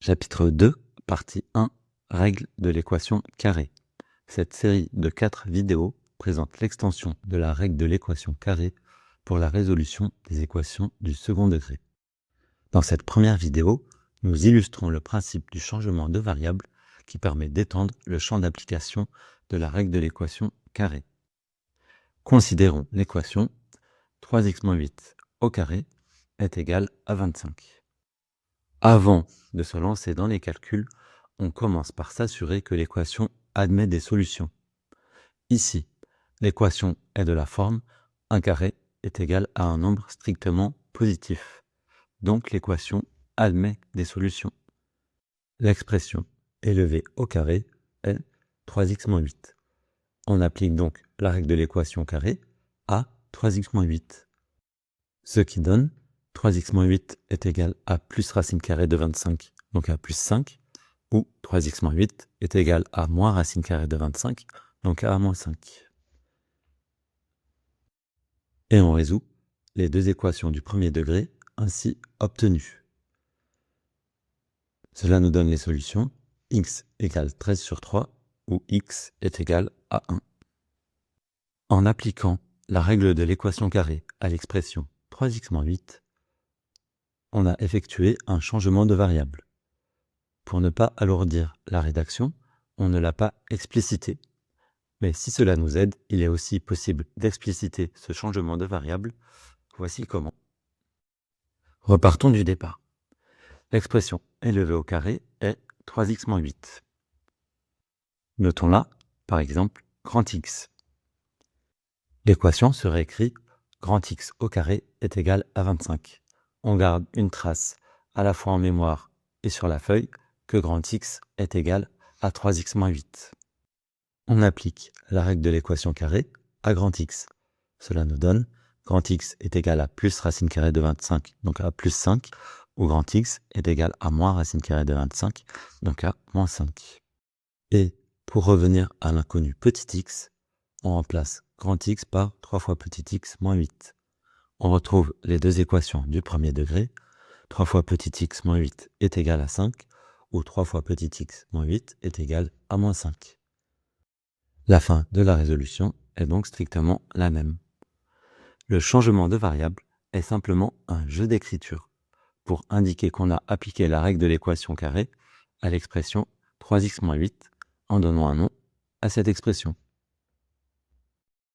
Chapitre 2, partie 1, règles de l'équation carrée. Cette série de 4 vidéos présente l'extension de la règle de l'équation carrée pour la résolution des équations du second degré. Dans cette première vidéo, nous illustrons le principe du changement de variable qui permet d'étendre le champ d'application de la règle de l'équation carrée. Considérons l'équation 3x-8 au carré est égal à 25. Avant de se lancer dans les calculs, on commence par s'assurer que l'équation admet des solutions. Ici, l'équation est de la forme 1 carré est égal à un nombre strictement positif. Donc l'équation admet des solutions. L'expression élevée au carré est 3x-8. On applique donc la règle de l'équation carrée à 3x-8. Ce qui donne 3x-8 est égal à plus racine carrée de 25, donc à plus 5, ou 3x-8 est égal à moins racine carrée de 25, donc à moins 5. Et on résout les deux équations du premier degré ainsi obtenues. Cela nous donne les solutions x égale 13 sur 3 ou x est égal à 1. En appliquant la règle de l'équation carrée à l'expression 3x-8, on a effectué un changement de variable. Pour ne pas alourdir la rédaction, on ne l'a pas explicité. Mais si cela nous aide, il est aussi possible d'expliciter ce changement de variable. Voici comment. Repartons du départ. L'expression élevée au carré est 3x-8. Notons là, par exemple, grand X. L'équation serait écrite grand X au carré est égal à 25. On garde une trace à la fois en mémoire et sur la feuille que grand X est égal à 3x-8. On applique la règle de l'équation carrée à grand X. Cela nous donne grand X est égal à plus racine carrée de 25, donc à plus 5, ou grand X est égal à moins racine carrée de 25, donc à moins 5. Et pour revenir à l'inconnu petit x, on remplace grand X par 3 fois petit x moins 8. On retrouve les deux équations du premier degré. 3 fois petit x moins 8 est égal à 5, ou 3 fois petit x moins 8 est égal à moins 5. La fin de la résolution est donc strictement la même. Le changement de variable est simplement un jeu d'écriture pour indiquer qu'on a appliqué la règle de l'équation carrée à l'expression 3x-8 en donnant un nom à cette expression.